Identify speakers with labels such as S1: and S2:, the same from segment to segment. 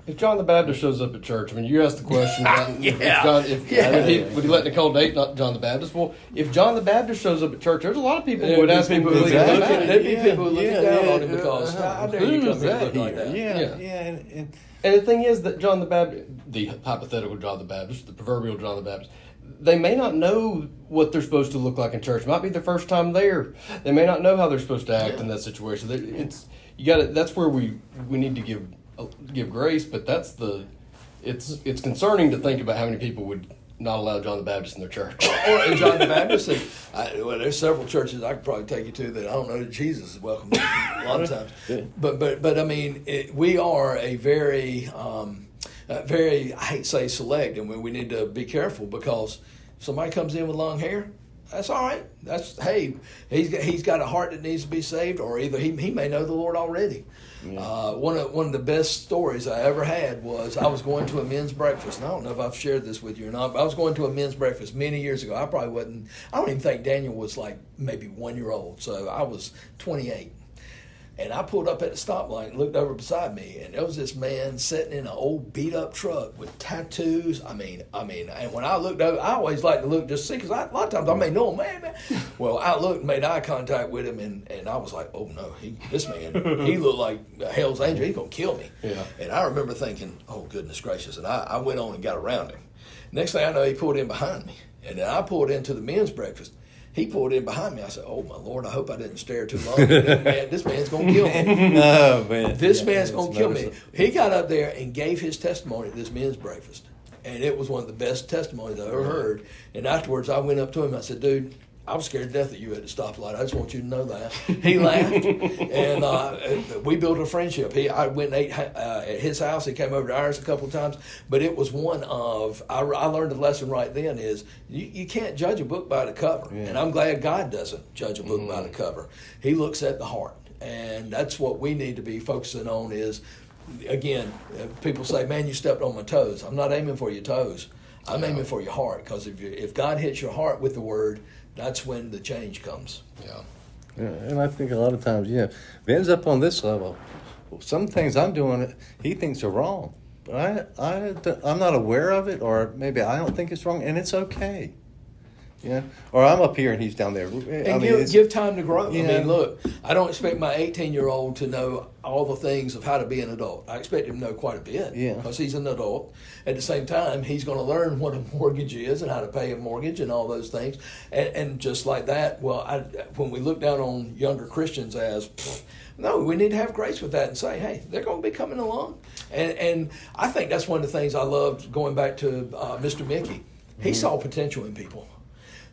S1: If John the Baptist shows up at church, I mean, you asked the question. Would he let Nicole date not John the Baptist? Well, if John the Baptist shows up at church, there's a lot of people who would ask people who
S2: there'd be people who looking down on him because how dare you come here looking like that?
S1: And the thing is that John the Baptist, the hypothetical John the Baptist, the proverbial John the Baptist, they may not know what they're supposed to look like in church. It might be their first time there. They may not know how they're supposed to act in that situation. That's where we need to give grace, but it's concerning to think about how many people would not allow John the Baptist in their church.
S2: Or John the Baptist, there's several churches I could probably take you to that I don't know that Jesus is welcome to a lot of times. Yeah. But I mean, we are a very, very, I hate to say select, and we need to be careful because if somebody comes in with long hair, that's all right. He's got a heart that needs to be saved, or either he may know the Lord already. Yeah. One of the best stories I ever had was I was going to a men's breakfast, and I don't know if I've shared this with you or not, but I was going to a men's breakfast many years ago. I don't even think Daniel was like maybe 1 year old, so I was 28. And I pulled up at the stoplight and looked over beside me, and there was this man sitting in an old beat-up truck with tattoos. I mean, and when I looked over, I always like to look just to see, because a lot of times I may know him, man. Well, I looked and made eye contact with him, and I was like, oh, no, this man, he looked like a hell's angel. He's going to kill me. Yeah. And I remember thinking, oh, goodness gracious. And I went on and got around him. Next thing I know, he pulled in behind me, and then I pulled into the men's breakfast. He pulled in behind me. I said, oh, my Lord, I hope I didn't stare too long. This man's going to kill me.
S3: No, man.
S2: This man's going to kill me. He got up there and gave his testimony at this men's breakfast. And it was one of the best testimonies I ever heard. And afterwards, I went up to him. I said, dude, I was scared to death that you at the stoplight. I just want you to know that. He laughed, and we built a friendship. I went and ate at his house. He came over to ours a couple of times. But it was one of, I learned a lesson right then is you can't judge a book by the cover. Yeah. And I'm glad God doesn't judge a book by the cover. He looks at the heart. And that's what we need to be focusing on is, again, people say, man, you stepped on my toes. I'm not aiming for your toes. I'm aiming for your heart, because if God hits your heart with the word, that's when the change comes.
S3: Yeah, and I think a lot of times, if it ends up on this level, some things I'm doing, he thinks are wrong. But I'm not aware of it, or maybe I don't think it's wrong, and it's okay. Yeah, or I'm up here and he's down there.
S2: And give time to grow. Yeah. I mean, look, I don't expect my 18-year-old to know all the things of how to be an adult. I expect him to know quite a bit because he's an adult. At the same time, he's going to learn what a mortgage is and how to pay a mortgage and all those things. And just like that, when we look down on younger Christians as, no, we need to have grace with that and say, hey, they're going to be coming along. And I think that's one of the things I loved going back to Mr. Mickey. He saw potential in people.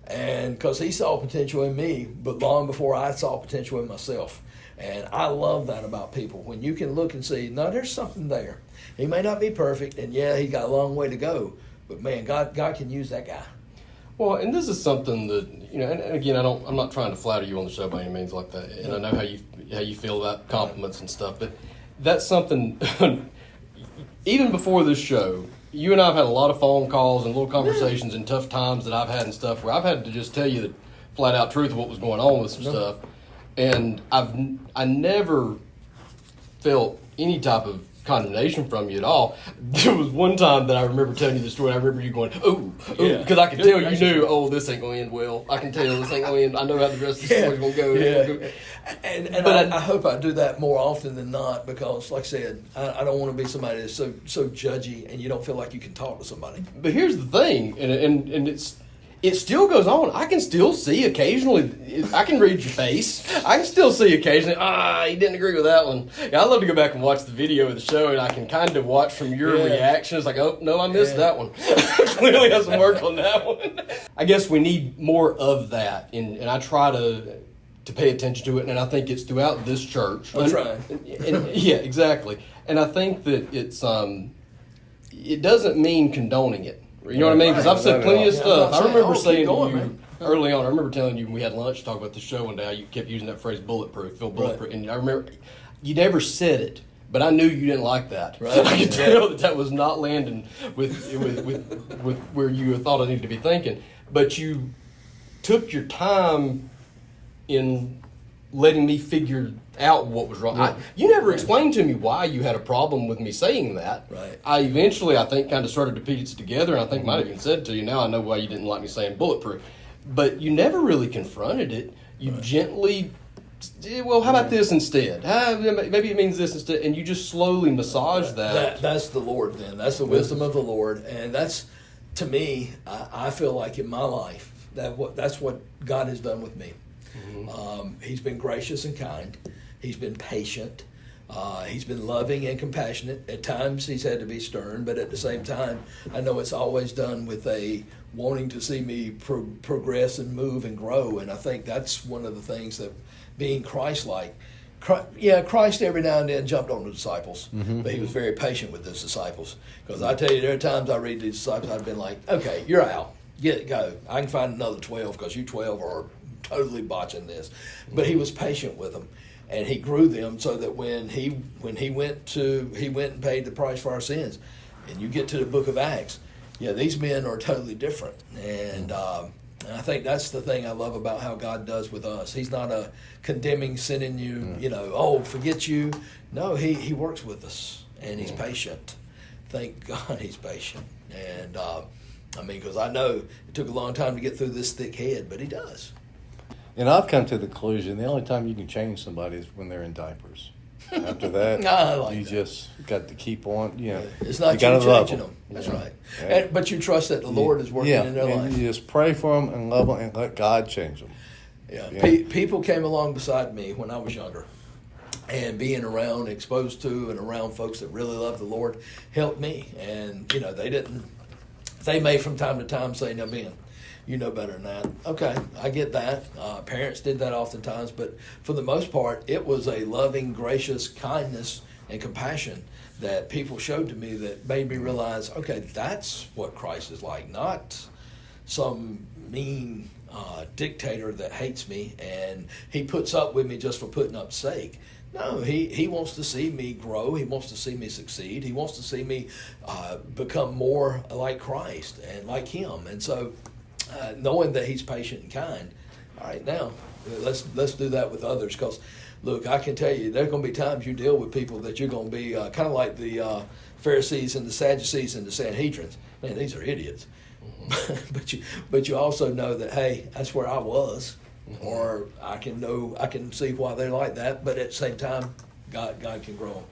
S2: And because he saw potential in me, but long before I saw potential in myself. And I love that about people. When you can look and see, no, there's something there. He may not be perfect, and he got a long way to go. But man, God can use that guy.
S1: Well, and this is something that, and again, I'm not trying to flatter you on the show by any means like that. And I know how you feel about compliments and stuff, but that's something, even before this show, you and I have had a lot of phone calls and little conversations and tough times that I've had and stuff where I've had to just tell you the flat out truth of what was going on with some stuff. And I never felt any type of condemnation from you at all. There was one time that I remember telling you the story. I remember you going, ooh, because I could tell you knew, oh, this ain't going to end well. I can tell this ain't going to end. I know how the rest of the story's going to go.
S2: Yeah. And I hope I do that more often than not, because, like I said, I don't want to be somebody that's so judgy and you don't feel like you can talk to somebody.
S1: But here's the thing, and it still goes on. I can still see occasionally. I can read your face. I can still see occasionally, he didn't agree with that one. I love to go back and watch the video of the show, and I can kind of watch from your reactions, like, oh, no, I missed that one. Clearly has some work on that one. I guess we need more of that, and I try to pay attention to it, and I think it's throughout this church.
S2: I'm trying.
S1: Yeah, exactly. And I think that it's it doesn't mean condoning it. You know what I mean? Because I've said plenty of stuff. I remember saying to you early on, I remember telling you when we had lunch to talk about the show one day, you kept using that phrase bulletproof, feel bulletproof. Right. And I remember you never said it, but I knew you didn't like that. Right. I could tell that was not landing with where you thought I needed to be thinking. But you took your time in letting me figure out what was wrong. You never explained to me why you had a problem with me saying that.
S2: Right.
S1: I eventually, I think, kind of started to piece it together, and I think might have even said to you, now I know why you didn't like me saying bulletproof. But you never really confronted it. You gently, well, how about this instead? Maybe it means this instead. And you just slowly massage that.
S2: That's the Lord then. That's the wisdom of the Lord. And that's, to me, I feel like in my life, that's what God has done with me. He's been gracious and kind. He's been patient. He's been loving and compassionate. At times he's had to be stern, but at the same time, I know it's always done with a wanting to see me progress and move and grow. And I think that's one of the things that being Christ-like. Christ every now and then jumped on the disciples, but he was very patient with those disciples. Because I tell you, there are times I read these disciples, I've been like, okay, you're out. Go. I can find another 12 because you 12 are totally botching this. But he was patient with them, and he grew them so that when he went and paid the price for our sins, and you get to the book of Acts, these men are totally different. And I think that's the thing I love about how God does with us. He's not a condemning, sending you, forget you. No, he works with us, and he's patient. Thank God he's patient. And because I know it took a long time to get through this thick head, but he does.
S3: And I've come to the conclusion the only time you can change somebody is when they're in diapers. After that,
S2: I like that.
S3: Just got to keep on.
S2: It's not you changing them. That's right. But you trust that the Lord is working in their life.
S3: You just pray for them and love them and let God change them.
S2: People came along beside me when I was younger, and being around, exposed to, and around folks that really love the Lord helped me. And they may from time to time say, "Now, Ben, you know better than that." Okay, I get that. Parents did that oftentimes, but for the most part, it was a loving, gracious kindness and compassion that people showed to me that made me realize, okay, that's what Christ is like, not some mean dictator that hates me and he puts up with me just for putting up's sake. No, he wants to see me grow. He wants to see me succeed. He wants to see me become more like Christ and like him. And so knowing that he's patient and kind, all right, now let's do that with others. Because look, I can tell you, there are going to be times you deal with people that you're going to be kind of like the Pharisees and the Sadducees and the Sanhedrins. Man, these are idiots. but you also know that, hey, that's where I was, or I can see why they're like that. But at the same time, God can grow them.